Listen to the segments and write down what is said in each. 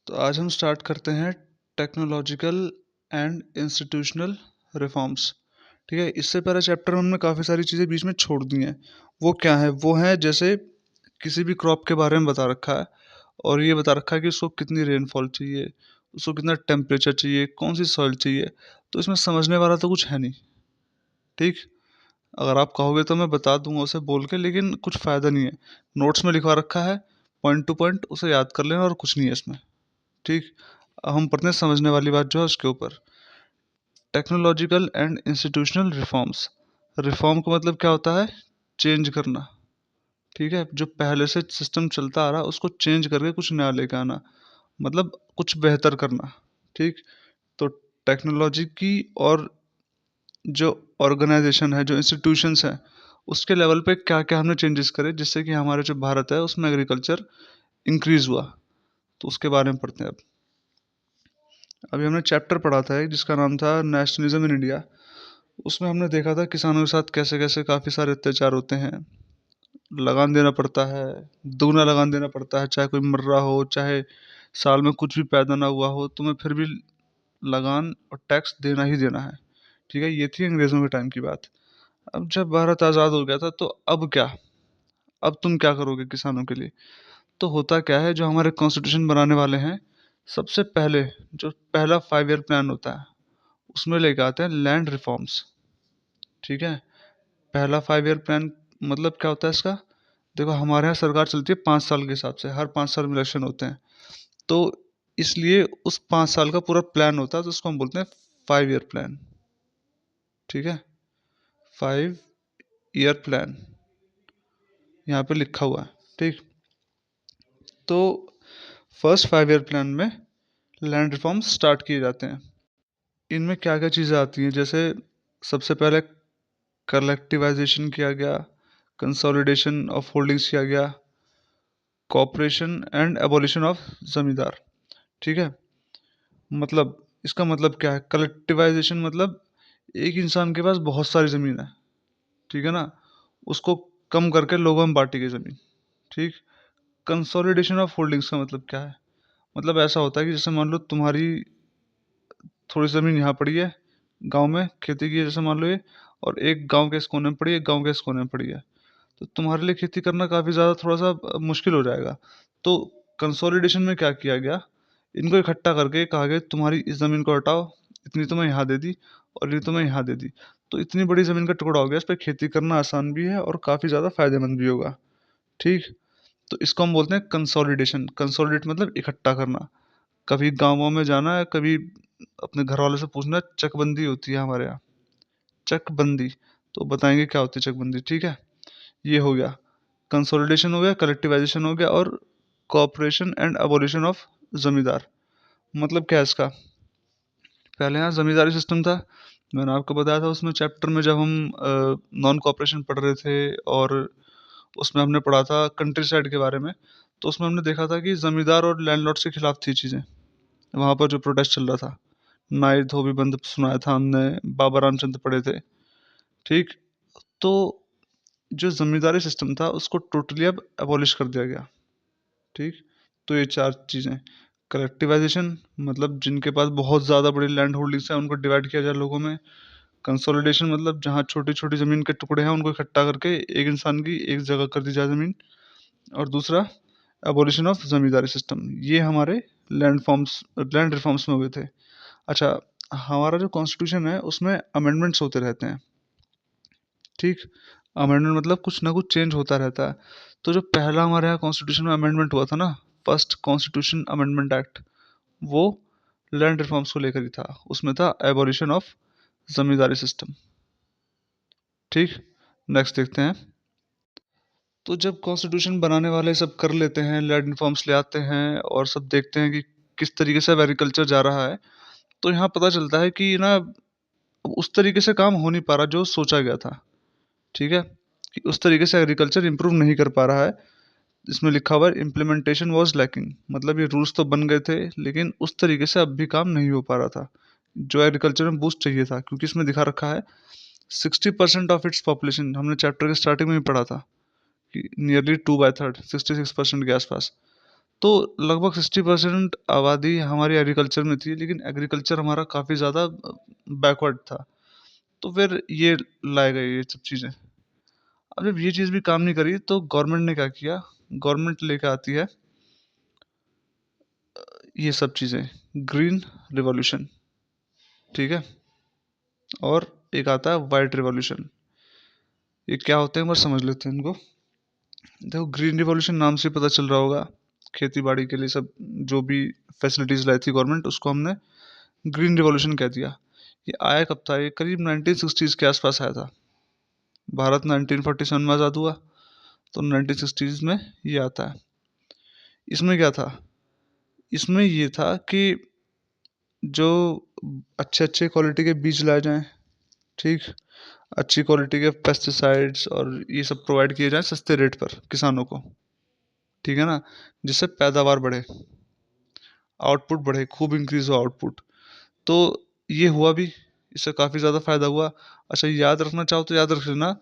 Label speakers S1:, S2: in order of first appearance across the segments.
S1: तो आज हम स्टार्ट करते हैं टेक्नोलॉजिकल एंड इंस्टीट्यूशनल रिफॉर्म्स। ठीक है, इससे पहले चैप्टर में हमने काफ़ी सारी चीज़ें बीच में छोड़ दी हैं। वो क्या है? वो है जैसे किसी भी क्रॉप के बारे में बता रखा है और ये बता रखा है कि उसको कितनी रेनफॉल चाहिए, उसको कितना टेम्परेचर चाहिए, कौन सी सॉइल चाहिए। तो इसमें समझने वाला तो कुछ है नहीं। ठीक, अगर आप कहोगे तो मैं बता दूंगा उसे बोल के, लेकिन कुछ फ़ायदा नहीं है। नोट्स में लिखवा रखा है पॉइंट टू पॉइंट, उसे याद कर लेना और कुछ नहीं है इसमें। ठीक, अब हम पढ़ते हैं समझने वाली बात जो है उसके ऊपर। Technological and institutional reforms. Reform का मतलब क्या होता है? चेंज करना। ठीक है, जो पहले से सिस्टम चलता आ रहा है उसको चेंज करके कुछ नया लेके आना, मतलब कुछ बेहतर करना। ठीक, तो टेक्नोलॉजी की और जो ऑर्गेनाइजेशन है, जो इंस्टीट्यूशंस हैं, उसके लेवल पे क्या क्या हमने चेंजेस करे जिससे कि हमारे जो भारत है उसमें एग्रीकल्चर इंक्रीज हुआ। तो उसके बारे में पढ़ते हैं अब। अभी हमने चैप्टर पढ़ा था एक जिसका नाम था नेशनलिज्म इन इंडिया। उसमें हमने देखा था किसानों के साथ कैसे कैसे काफ़ी सारे अत्याचार होते हैं। लगान देना पड़ता है, दुगना लगान देना पड़ता है, चाहे कोई मर रहा हो, चाहे साल में कुछ भी पैदा ना हुआ हो, तुम्हें फिर भी लगान और टैक्स देना ही देना है। ठीक है, ये थी अंग्रेज़ों के टाइम की बात। अब जब भारत आज़ाद हो गया था तो अब क्या? अब तुम क्या करोगे किसानों के लिए? तो होता क्या है, जो हमारे कॉन्स्टिट्यूशन बनाने वाले हैं, सबसे पहले जो पहला 5 ईयर प्लान होता है उसमें लेके आते हैं लैंड रिफॉर्म्स। ठीक है, पहला 5 ईयर प्लान मतलब क्या होता है इसका? देखो, हमारे यहाँ सरकार चलती है 5 साल के हिसाब से, हर 5 साल में इलेक्शन होते हैं। तो इसलिए उस 5 साल का पूरा प्लान होता है, तो उसको हम बोलते हैं 5 ईयर प्लान। ठीक है, 5 ईयर प्लान यहाँ पे लिखा हुआ है। ठीक, तो फर्स्ट 5 ईयर प्लान में लैंड रिफॉर्म्स स्टार्ट किए जाते हैं। इनमें क्या क्या चीज़ें आती हैं? जैसे सबसे पहले कलेक्टिवाइजेशन किया गया, कंसोलिडेशन ऑफ होल्डिंग्स किया गया, कॉपरेशन एंड एबोलिशन ऑफ जमींदार। ठीक है, मतलब इसका मतलब क्या है? कलेक्टिवाइजेशन मतलब एक इंसान के पास बहुत सारी ज़मीन है, ठीक है ना, उसको कम करके लोगों में बांटी गई ज़मीन। ठीक, कंसोलिडेशन ऑफ होल्डिंग्स का मतलब क्या है? मतलब ऐसा होता है कि जैसे मान लो तुम्हारी थोड़ी ज़मीन यहाँ पड़ी है, गांव में खेती की है जैसे मान लो ये, और एक गांव के इस कोने में पड़ी है, एक गांव के इस कोने में पड़ी है। तो तुम्हारे लिए खेती करना काफ़ी ज़्यादा थोड़ा सा मुश्किल हो जाएगा। तो कंसोलिडेशन में क्या किया गया, इनको इकट्ठा करके कहा गया तुम्हारी इस ज़मीन को हटाओ, इतनी तुम्हें यहाँ दे दी और ये तुम्हें यहाँ दे दी। तो इतनी बड़ी ज़मीन का टुकड़ा हो गया, इस पर खेती करना आसान भी है और काफ़ी ज़्यादा फायदेमंद भी होगा। ठीक, तो इसको हम बोलते हैं कंसोलिडेशन। कंसोलिडेट मतलब इकट्ठा करना। कभी गाँवों में जाना है, कभी अपने घर वालों से पूछना, चकबंदी होती है हमारे यहाँ, चकबंदी, तो बताएंगे क्या होती है चकबंदी। ठीक है, ये हो गया, कंसोलिडेशन हो गया, कलेक्टिवाइजेशन हो गया, और कॉपरेशन एंड अबोलिशन ऑफ जमींदार। मतलब क्या है इसका? पहले यहाँ जमींदारी सिस्टम था, मैंने आपको बताया था उसमें चैप्टर में जब हम नॉन कॉपरेशन पढ़ रहे थे, और उसमें हमने पढ़ा था कंट्री साइड के बारे में। तो उसमें हमने देखा था कि जमींदार और लैंडलॉर्ड्स के खिलाफ थी चीज़ें, वहाँ पर जो प्रोटेस्ट चल रहा था। नाई धोबी बंद सुनाया था हमने, बाबा रामचंद्र पढ़े थे। ठीक, तो जो जमींदारी सिस्टम था उसको टोटली अब एबॉलिश कर दिया गया। ठीक, तो ये चार चीज़ें, कलेक्टिवाइजेशन मतलब जिनके पास बहुत ज़्यादा बड़ी लैंड होल्डिंग्स है उनको डिवाइड किया जाए लोगों में। कंसोलिडेशन मतलब जहाँ छोटी छोटी ज़मीन के टुकड़े हैं उनको इकट्ठा करके एक इंसान की एक जगह कर दी जाए ज़मीन। और दूसरा, एबोलिशन ऑफ जमींदारी सिस्टम। ये हमारे लैंड रिफॉर्म्स में हुए थे। अच्छा, हमारा जो कॉन्स्टिट्यूशन है उसमें अमेंडमेंट्स होते रहते हैं। ठीक, अमेंडमेंट मतलब कुछ ना कुछ चेंज होता रहता है। तो जो पहला हमारे यहाँ कॉन्स्टिट्यूशन में अमेंडमेंट हुआ था ना, फर्स्ट कॉन्स्टिट्यूशन अमेंडमेंट एक्ट, वो लैंड रिफॉर्म्स को लेकर ही था। उसमें था एबोलिशन ऑफ जमींदारी सिस्टम। ठीक, नेक्स्ट देखते हैं। तो जब कॉन्स्टिट्यूशन बनाने वाले सब कर लेते हैं, लैंड रिफॉर्म्स ले आते हैं और सब देखते हैं कि किस तरीके से एग्रीकल्चर जा रहा है, तो यहाँ पता चलता है कि ना अब उस तरीके से काम हो नहीं पा रहा जो सोचा गया था। ठीक है, कि उस तरीके से एग्रीकल्चर इंप्रूव नहीं कर पा रहा है। इसमें लिखा हुआ है इम्प्लीमेंटेशन वाज लैकिंग, मतलब ये रूल्स तो बन गए थे लेकिन उस तरीके से अब भी काम नहीं हो पा रहा था जो एग्रीकल्चर में बूस्ट चाहिए था। क्योंकि इसमें दिखा रखा है 60% ऑफ इट्स पॉपुलेशन, हमने चैप्टर के स्टार्टिंग में ही पढ़ा था कि नियरली 2/3, 66% के आसपास। तो लगभग 60% आबादी हमारी एग्रीकल्चर में थी, लेकिन एग्रीकल्चर हमारा काफ़ी ज़्यादा बैकवर्ड था। तो फिर ये लाए गए ये सब चीज़ें। अब जब ये चीज़ भी काम नहीं करी तो गवर्नमेंट ने क्या किया, गवर्नमेंट लेके आती है ये सब चीज़ें, ग्रीन रिवॉल्यूशन, ठीक है, और एक आता है वाइट रिवॉल्यूशन। ये क्या होते हैं, बस समझ लेते हैं इनको। देखो, ग्रीन रिवॉल्यूशन नाम से पता चल रहा होगा, खेती बाड़ी के लिए सब जो भी फैसिलिटीज़ लाई थी गवर्नमेंट, उसको हमने ग्रीन रिवॉल्यूशन कह दिया। ये आया कब था, ये करीब 1960s के आसपास आया था। भारत 1947 में आज़ाद हुआ, तो 1960s में ये आता है। इसमें क्या था, इसमें ये था कि जो अच्छे अच्छे क्वालिटी के बीज लाए जाएं, ठीक, अच्छी क्वालिटी के पेस्टिसाइड्स और ये सब प्रोवाइड किए जाएं सस्ते रेट पर किसानों को, ठीक है ना, जिससे पैदावार बढ़े, आउटपुट बढ़े, खूब इंक्रीज हो आउटपुट। तो ये हुआ भी, इससे काफ़ी ज़्यादा फायदा हुआ। अच्छा, याद रखना चाहो तो याद रख लेना,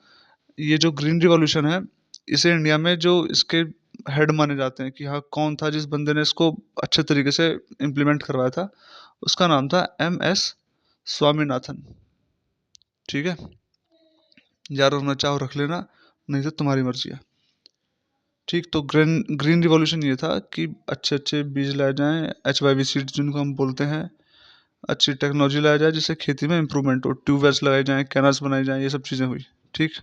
S1: ये जो ग्रीन रिवॉल्यूशन है, इसे इंडिया में जो इसके हेड माने जाते हैं कि हाँ कौन था जिस बंदे ने इसको अच्छे तरीके से इम्प्लीमेंट करवाया था, उसका नाम था MS स्वामीनाथन, ठीक है। याद रखना चाहो रख लेना, नहीं तो तुम्हारी मर्जी है, ठीक। तो ग्रीन ग्रीन रिवॉल्यूशन ये था कि अच्छे अच्छे बीज लाए जाएं, HYV सीड्स जिनको हम बोलते हैं, अच्छी टेक्नोलॉजी लाया जाए जिससे खेती में इंप्रूवमेंट हो, ट्यूबवेल्स लगाए जाएं, कैनल्स बनाए जाएं, ये सब चीज़ें हुई, ठीक।